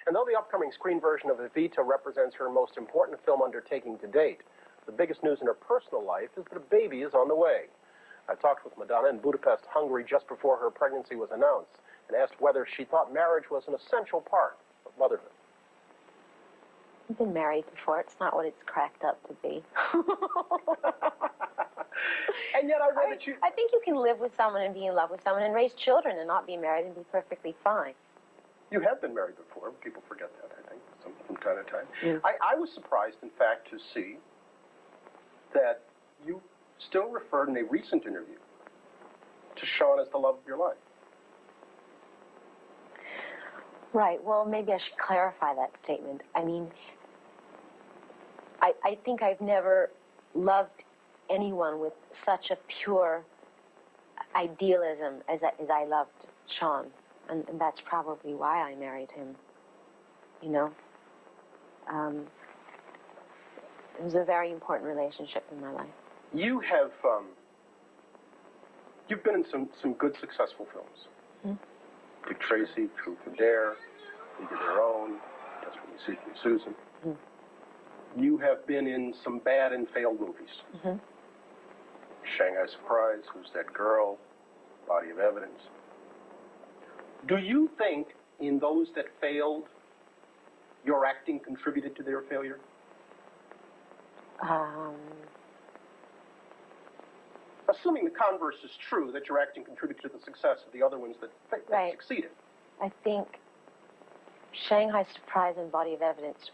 And though the upcoming screen version of Evita represents her most important film undertaking to date, the biggest news in her personal life is that a baby is on the way. I talked with Madonna in Budapest, Hungary, just before her pregnancy was announced, and asked whether she thought marriage was an essential part of motherhood. I've been married before. It's not what it's cracked up to be. And yet I read that you... I think you can live with someone and be in love with someone and raise children and not be married and be perfectly fine. You have been married before. People forget that, I think, from time to time. Yeah. I was surprised, in fact, to see that you still referred in a recent interview to Sean as the love of your life. Right. Well, maybe I should clarify that statement. I mean, I think I've never loved anyone with such a pure idealism as I loved Sean. And that's probably why I married him. You know? It was a very important relationship in my life. You have, you've been in some good, successful films. Mm-hmm. Dick Tracy, Truth or Dare, League of Their Own, Just When You See Susan. Mm-hmm. You have been in some bad and failed movies. Mm-hmm. Shanghai Surprise, Who's That Girl, Body of Evidence. Do you think in those that failed, your acting contributed to their failure? Assuming the converse is true, that your acting contributed to the success of the other ones that succeeded. I think Shanghai Surprise and Body of Evidence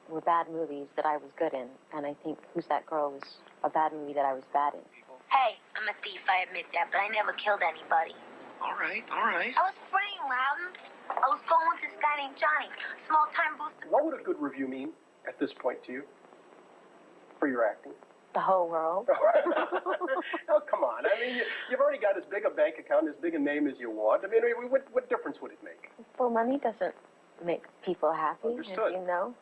were bad movies that I was good in, and I think Who's That Girl was a bad movie that I was bad in. Hey, I'm a thief, I admit that, but I never killed anybody. All right, all right. I was spraying, Loudon. I was going with this guy named Johnny, small-time booster. What would a good review mean at this point to you for your acting? The whole world. Oh, come on. I mean, you've already got as big a bank account, as big a name as you want. I mean, what difference would it make? Well, money doesn't make people happy, Understood. as you know.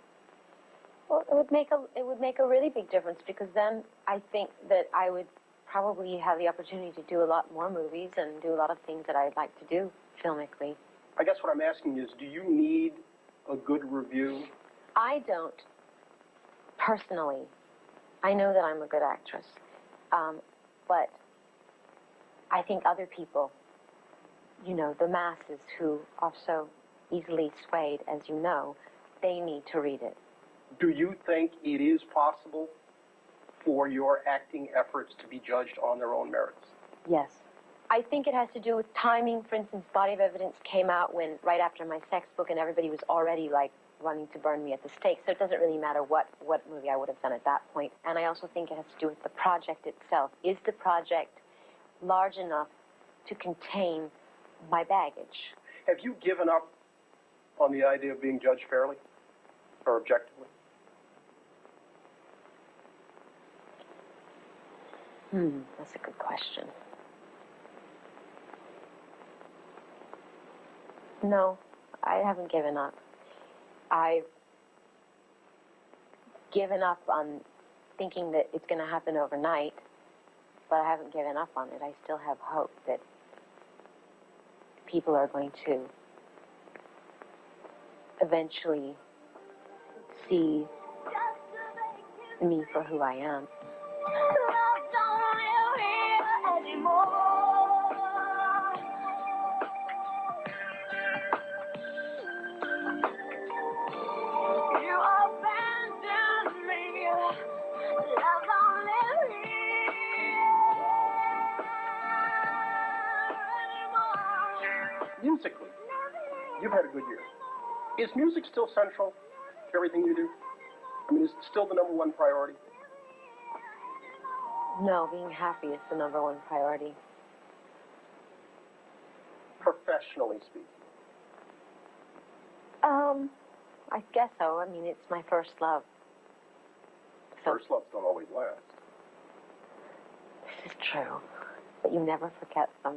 Well, it would make a really big difference, because then I think that I would probably have the opportunity to do a lot more movies and do a lot of things that I'd like to do filmically. I guess what I'm asking is, do you need a good review? I don't, personally. I know that I'm a good actress, but I think other people, you know, the masses who are so easily swayed, as you know, they need to read it. Do you think it is possible for your acting efforts to be judged on their own merits? Yes. I think it has to do with timing. For instance, Body of Evidence came out right after my sex book, and everybody was already, like, wanting to burn me at the stake, so it doesn't really matter what movie I would have done at that point. And I also think it has to do with the project itself. Is the project large enough to contain my baggage? Have you given up on the idea of being judged fairly or objectively? That's a good question. No, I haven't given up. I've given up on thinking that it's going to happen overnight, but I haven't given up on it. I still have hope that people are going to eventually see me for who I am. Musically, you've had a good year. Is music still central to everything you do? I mean, is it still the number one priority? No, being happy is the number one priority. Professionally speaking. I guess so. I mean, it's my first love. So, First loves don't always last. this is true, but you never forget them.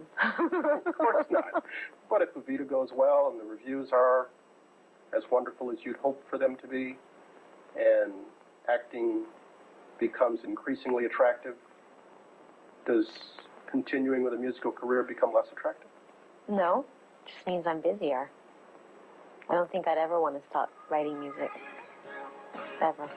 Of course not. But if Evita goes well and the reviews are as wonderful as you'd hope for them to be, and acting becomes increasingly attractive, does continuing with a musical career become less attractive? No, it just means I'm busier. I don't think I'd ever want to stop writing music. Ever.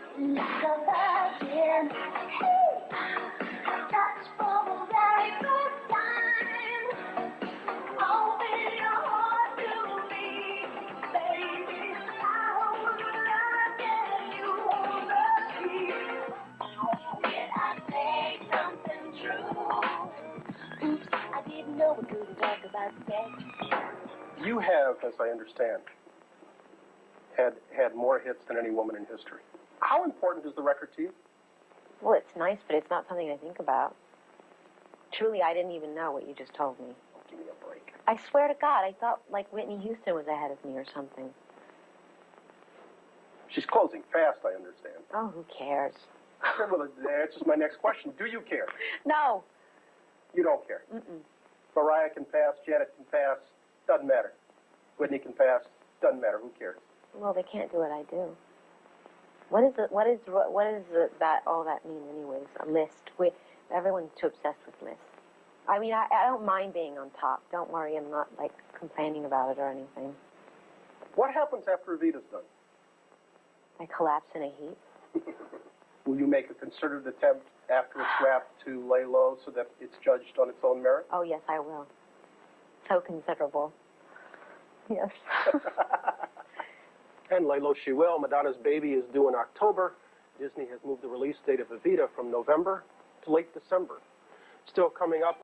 You have, as I understand, had more hits than any woman in history. How important is the record to you? Well, it's nice, but it's not something I think about. Truly, I didn't even know what you just told me. Oh, give me a break. I swear to God, I thought like Whitney Houston was ahead of me or something. She's closing fast, I understand. Oh, who cares? Well, that answers my next question. Do you care? No. You don't care. Mm-mm. Mariah can pass, Janet can pass, doesn't matter. Whitney can pass, doesn't matter. Who cares? Well, they can't do what I do. What that all that mean anyways? A list. Everyone's too obsessed with lists. I mean, I don't mind being on top. Don't worry, I'm not like complaining about it or anything. What happens after Evita's done? I collapse in a heap. Will you make a concerted attempt after it's wrapped to lay low so that it's judged on its own merit? Oh yes, I will. So considerable. Yes. And lay low she will. Madonna's Baby is due in October. Disney has moved the release date of Evita from November to late December. Still coming up.